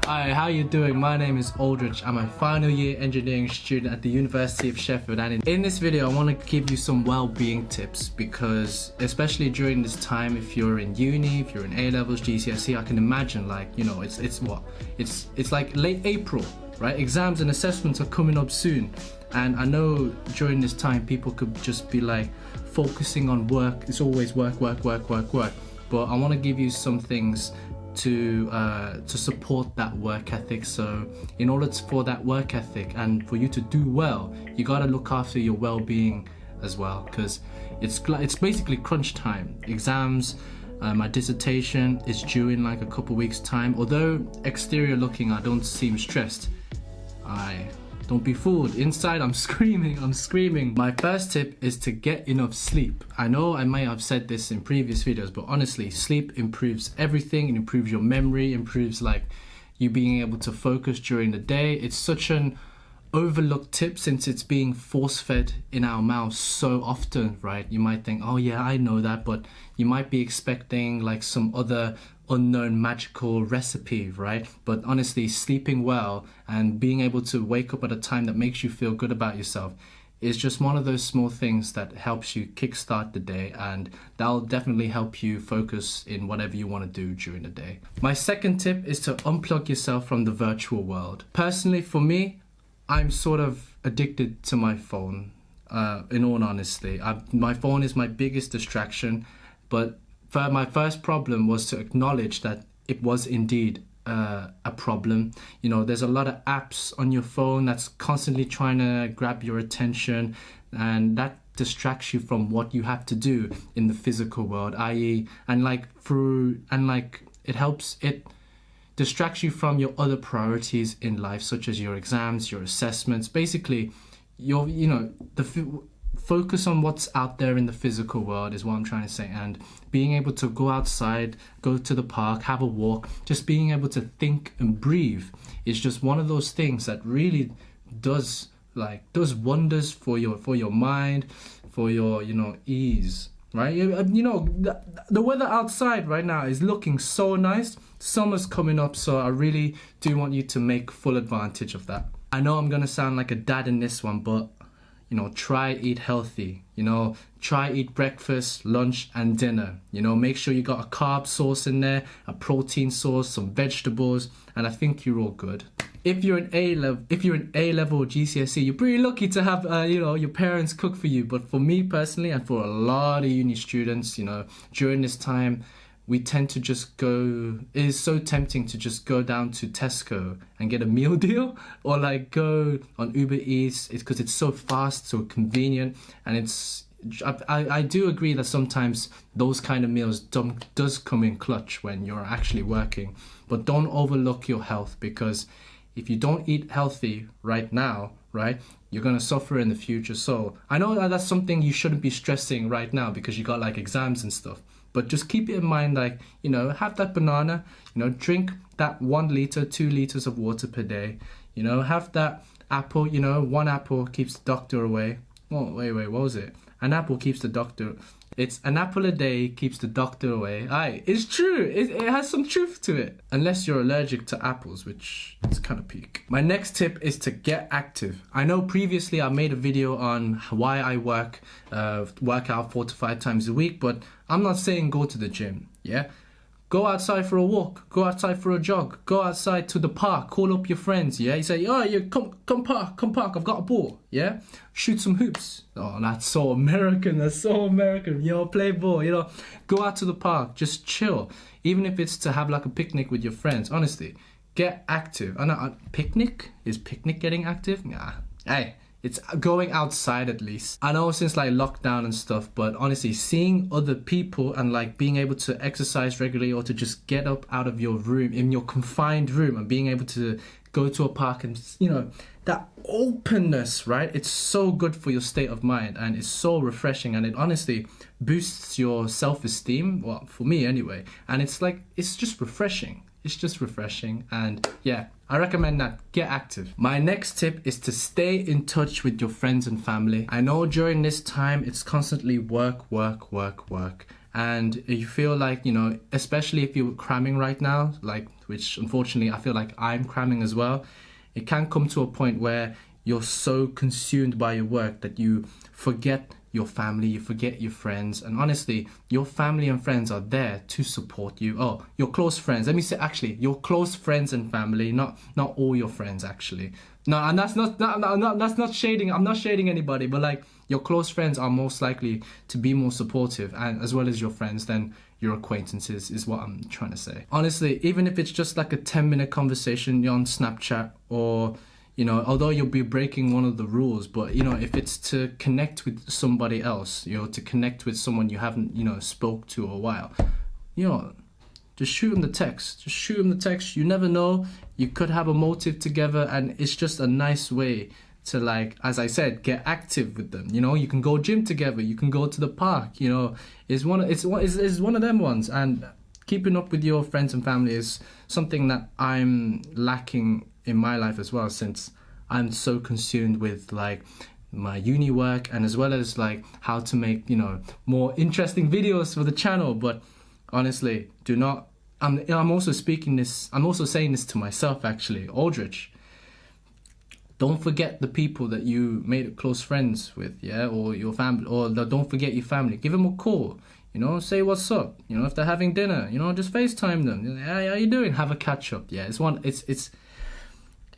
Hi, how you doing? My name is Aldrich. I'm a final year engineering student at the University of Sheffield, and in this video I want to give you some well-being tips because especially during this time, if you're in uni, if you're in A-levels, GCSE, I can imagine it's like late April, right? Exams and assessments are coming up soon, and I know during this time people could just be like focusing on work. It's always work, but I want to give you some things to support that work ethic. So in order for that work ethic and for you to do well, you got to look after your well-being as well, because it's basically crunch time. Exams, my dissertation is due in like a couple weeks time. Although exterior looking I don't seem stressed, don't be fooled. Inside I'm screaming. My first tip is to get enough sleep. I know I may have said this in previous videos, but honestly, sleep improves everything. It improves your memory, improves like you being able to focus during the day. It's such an overlooked tip since it's being force-fed in our mouths so often, right? You might think, oh yeah, I know that, but you might be expecting like some other unknown magical recipe, right? But honestly, sleeping well and being able to wake up at a time that makes you feel good about yourself is just one of those small things that helps you kickstart the day, and that'll definitely help you focus in whatever you want to do during the day. My second tip is to unplug yourself from the virtual world. Personally, for me, I'm sort of addicted to my phone, in all honesty. My phone is my biggest distraction, but my first problem was to acknowledge that it was indeed a problem. You know, there's a lot of apps on your phone that's constantly trying to grab your attention, and that distracts you from what you have to do in the physical world, it distracts you from your other priorities in life, such as your exams, your assessments. Basically, focus on what's out there in the physical world is what I'm trying to say. And being able to go outside, go to the park, have a walk, just being able to think and breathe is just one of those things that really does wonders for your mind, for your ease, right? The weather outside right now is looking so nice. Summer's coming up, so I really do want you to make full advantage of that. I know I'm gonna sound like a dad in this one, but try eat healthy. Try eat breakfast, lunch and dinner. Make sure you got a carb source in there, a protein source, some vegetables, and I think you're all good. If you're in A-level or GCSE, you're pretty lucky to have your parents cook for you. But for me personally, and for a lot of uni students, during this time, we tend to just go, it is so tempting to just go down to Tesco and get a meal deal, or like go on Uber Eats. It's because it's so fast, so convenient, and I do agree that sometimes those kind of meals does come in clutch when you're actually working. But don't overlook your health, because if you don't eat healthy right now, right, you're gonna suffer in the future. So I know that that's something you shouldn't be stressing right now because you got like exams and stuff. But just keep it in mind, like, have that banana, drink that 1 liter, 2 liters of water per day, have that apple, 1 apple keeps the doctor away. Oh, wait, what was it? An apple keeps the doctor. It's an apple a day keeps the doctor away. Aye, it's true. It has some truth to it. Unless you're allergic to apples, which is kind of peak. My next tip is to get active. I know previously I made a video on why I work out 4 to 5 times a week, but I'm not saying go to the gym, yeah? Go outside for a walk, go outside for a jog, go outside to the park, call up your friends, yeah? You say, oh, yeah, come park, I've got a ball, yeah? Shoot some hoops. Oh, that's so American, play ball, Go out to the park, just chill. Even if it's to have like a picnic with your friends, honestly, get active. Picnic? Is picnic getting active? Nah, hey. It's going outside at least. I know since like lockdown and stuff, but honestly, seeing other people and like being able to exercise regularly, or to just get up out of your room, in your confined room, and being able to go to a park and, that openness, right? It's so good for your state of mind, and it's so refreshing, and it honestly boosts your self-esteem. Well, for me anyway. And it's just refreshing. It's just refreshing, and yeah, I recommend that. Get active. My next tip is to stay in touch with your friends and family. I know during this time it's constantly work, and you feel like, especially if you're cramming right now, like which unfortunately I feel like I'm cramming as well, it can come to a point where you're so consumed by your work that you forget your family, you forget your friends. And honestly, your family and friends are there to support you. Oh, your close friends. Let me say, actually, your close friends and family, not all your friends, actually. No, and that's not shading. I'm not shading anybody, but like, your close friends are most likely to be more supportive, and as well as your friends, than your acquaintances, is what I'm trying to say. Honestly, even if it's just like a 10-minute conversation on Snapchat, or although you'll be breaking one of the rules, but if it's to connect with somebody else, to connect with someone you haven't spoke to a while, just shoot them the text. Just shoot them the text. You never know, you could have a motive together, and it's just a nice way to, like, as I said, get active with them. You can go gym together, you can go to the park. It's one of them ones. And keeping up with your friends and family is something that I'm lacking in my life as well, since I'm so consumed with like my uni work, and as well as like how to make more interesting videos for the channel. But honestly, I'm also saying this to myself, actually. Aldrich, don't forget the people that you made close friends with, or your family, or don't forget your family. Give them a call, say what's up. If they're having dinner, just FaceTime them. Hey, how you doing? Have a catch up. Yeah,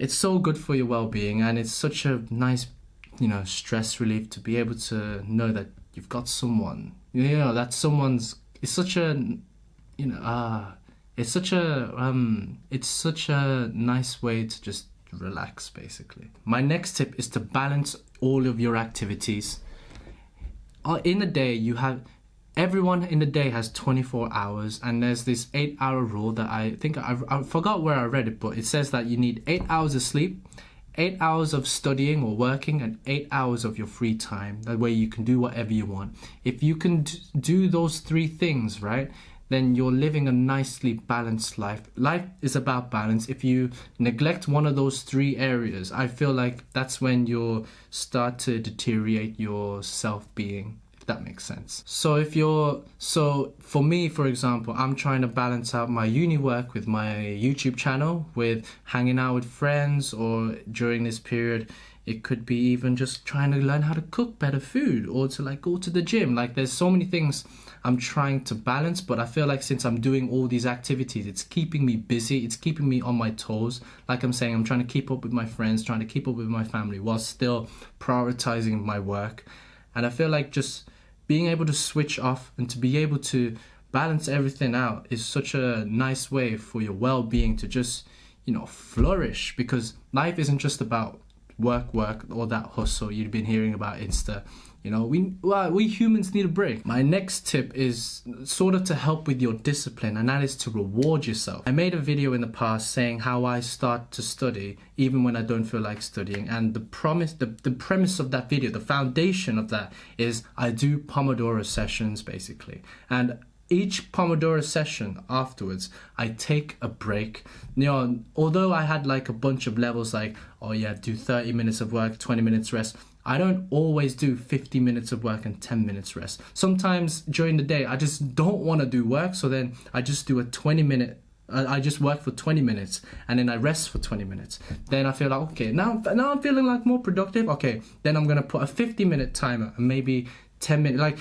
it's so good for your well-being, and it's such a nice, stress relief to be able to know that you've got someone. That someone's. It's such a, it's such a nice way to just relax, basically. My next tip is to balance all of your activities. In a day, everyone in the day has 24 hours, and there's this 8-hour rule that I think I forgot where I read it, but it says that you need 8 hours of sleep, 8 hours of studying or working, and 8 hours of your free time. That way you can do whatever you want. If you can do those 3 things, right, then you're living a nicely balanced life. Life is about balance. If you neglect one of those 3 areas, I feel like that's when you'll start to deteriorate your self-being, if that makes sense. So for me, for example, I'm trying to balance out my uni work with my YouTube channel, with hanging out with friends, or during this period, it could be even just trying to learn how to cook better food, or to like go to the gym. Like, there's so many things I'm trying to balance, but I feel like since I'm doing all these activities, it's keeping me busy, it's keeping me on my toes. Like I'm saying, I'm trying to keep up with my friends, trying to keep up with my family, while still prioritizing my work. And I feel like just being able to switch off and to be able to balance everything out is such a nice way for your well-being to just, flourish, because life isn't just about work, or that hustle you've been hearing about Insta. We humans need a break. My next tip is sort of to help with your discipline, and that is to reward yourself. I made a video in the past saying how I start to study even when I don't feel like studying, and the premise of that video, the foundation of that, is I do Pomodoro sessions, basically. And each Pomodoro session afterwards, I take a break. Although I had like a bunch of levels, like, do 30 minutes of work, 20 minutes rest, I don't always do 50 minutes of work and 10 minutes rest. Sometimes during the day, I just don't want to do work, so then I just do I just work for 20 minutes, and then I rest for 20 minutes. Then I feel like, okay, now I'm feeling like more productive. Okay, then I'm going to put a 50-minute timer, and maybe 10 minutes. Like,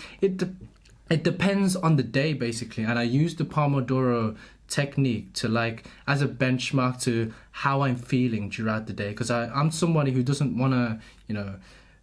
it depends on the day, basically. And I use the Pomodoro technique to, like, as a benchmark to how I'm feeling throughout the day, because I'm somebody who doesn't want to,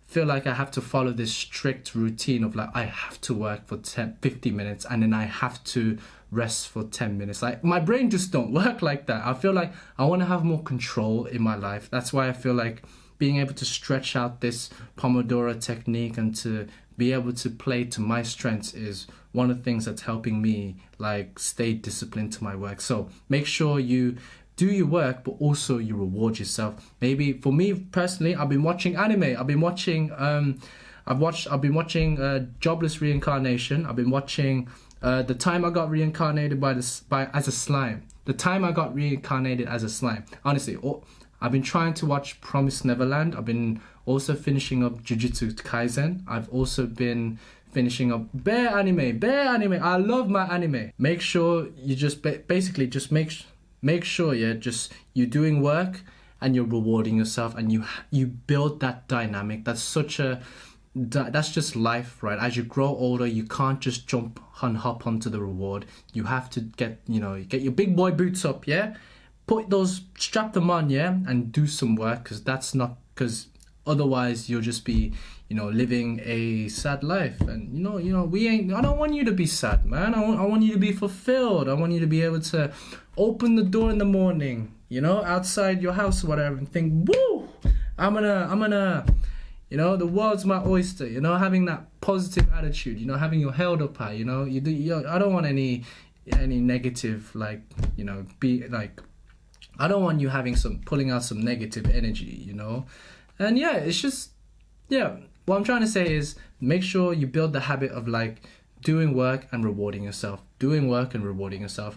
feel like I have to follow this strict routine of like, I have to work for 50 minutes and then I have to rest for 10 minutes. Like, my brain just don't work like that. I feel like I want to have more control in my life. That's why I feel like being able to stretch out this Pomodoro technique and to be able to play to my strengths is one of the things that's helping me like stay disciplined to my work. So make sure you do your work, but also you reward yourself. Maybe for me personally, I've been watching anime. I've been watching Jobless Reincarnation. I've been watching The Time I Got Reincarnated as a Slime. The Time I Got Reincarnated as a Slime. Honestly, I've been trying to watch Promised Neverland. I've been also finishing up Jujutsu Kaisen. I've also been finishing up bare anime. I love my anime. Make sure you just basically just make make sure, yeah, just you're doing work and you're rewarding yourself, and you build that dynamic. That's just life, right? As you grow older, you can't just jump and hop onto the reward. You have to get your big boy boots up, yeah? Strap them on, yeah? And do some work, because otherwise you'll just be, living a sad life. And, I don't want you to be sad, man. I want you to be fulfilled. I want you to be able to open the door in the morning, outside your house or whatever, and think, woo, I'm gonna, the world's my oyster, having that positive attitude, having your head up high, I don't want any negative, I don't want you pulling out some negative energy, and yeah, it's just, yeah, what I'm trying to say is make sure you build the habit of doing work and rewarding yourself.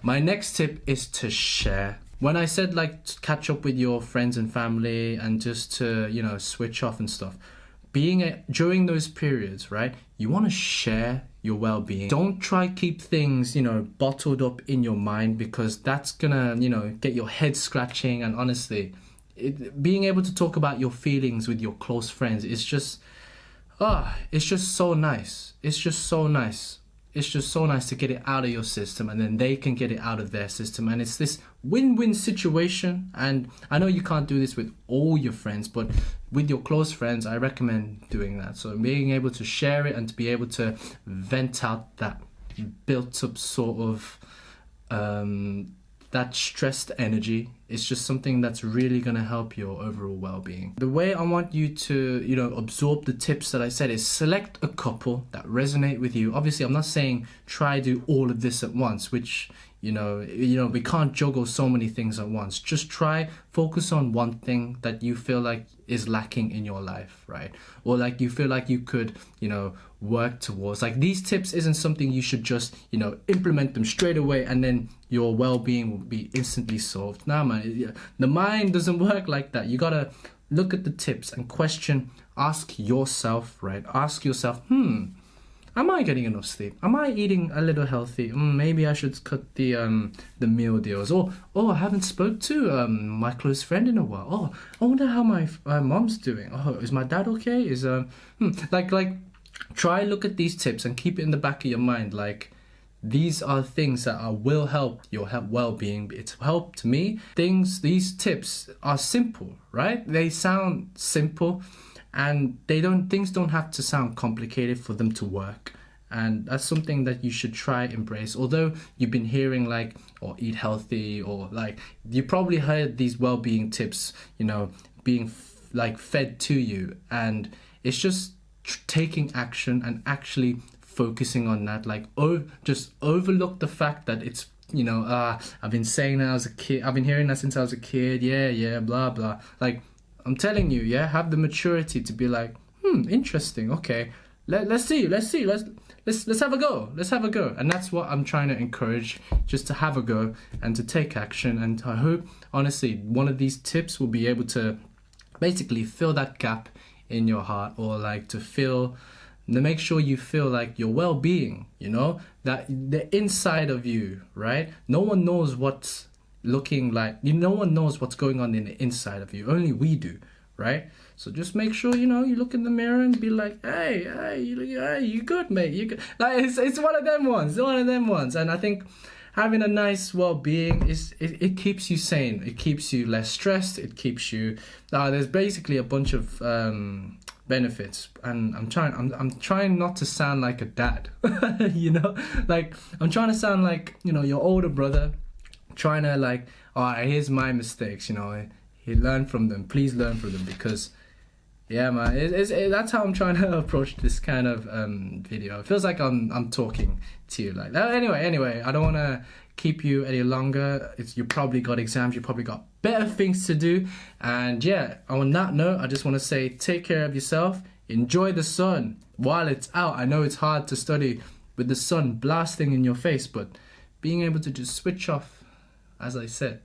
My next tip is to share. When I said to catch up with your friends and family and just to, switch off and stuff, during those periods, right, you want to share your well-being. Don't try keep things, bottled up in your mind, because that's gonna, get your head scratching. And honestly, being able to talk about your feelings with your close friends is just, it's just so nice. It's just so nice to get it out of your system, and then they can get it out of their system, and it's this win-win situation. And I know you can't do this with all your friends, but with your close friends, I recommend doing that. So being able to share it and to be able to vent out that built up sort of that stressed energy is just something that's really going to help your overall well-being. The way I want you to, absorb the tips that I said is select a couple that resonate with you. Obviously, I'm not saying try do all of this at once, which, we can't juggle so many things at once. Just focus on one thing that you feel like is lacking in your life, right? Or you feel like you could, work towards. These tips isn't something you should just, implement them straight away and then your well-being will be instantly solved. Nah, man, the mind doesn't work like that. You gotta look at the tips and ask yourself, right? Ask yourself, am I getting enough sleep? Am I eating a little healthy? Maybe I should cut the meal deals. Or I haven't spoke to my close friend in a while. Oh, I wonder how my mom's doing. Oh, is my dad okay? Try look at these tips and keep it in the back of your mind. These are things that will help your well-being. It's helped me. These tips are simple, right? They sound simple, and things don't have to sound complicated for them to work. And that's something that you should try embrace. Although you've been hearing or eat healthy, or you probably heard these well-being tips, being fed to you, and it's just taking action and actually focusing on that. Just overlook the fact that it's, I've been saying that as a kid, I've been hearing that since I was a kid, yeah, blah blah. I'm telling you, yeah, have the maturity to be interesting, okay, let's see, let's have a go. And that's what I'm trying to encourage, just to have a go and to take action. And I hope, honestly, one of these tips will be able to basically fill that gap in your heart, or to make sure you feel your well-being, that the inside of you, right? No one knows what's looking no one knows what's going on in the inside of you. Only we do, right? So just make sure, you look in the mirror and be hey, you good, mate, you good. It's one of them ones. And I think having a nice well-being it keeps you sane. It keeps you less stressed. It keeps you. There's basically a bunch of benefits, and I'm trying not to sound like a dad. I'm trying to sound like your older brother, trying to here's my mistakes. He learned from them. Please learn from them, because yeah, man, that's how I'm trying to approach this kind of video. It feels like I'm talking to you like that. Anyway, I don't want to keep you any longer. You probably got exams. You probably got better things to do. And yeah, on that note, I just want to say, take care of yourself. Enjoy the sun while it's out. I know it's hard to study with the sun blasting in your face, but being able to just switch off, as I said,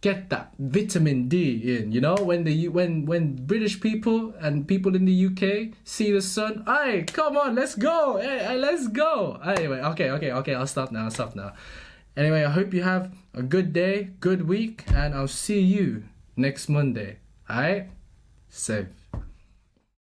get that vitamin D in, when British people and people in the UK see the sun, hey, come on, let's go, hey, let's go. Anyway, okay, I'll stop now. Anyway, I hope you have a good day, good week, and I'll see you next Monday. Alright? Safe.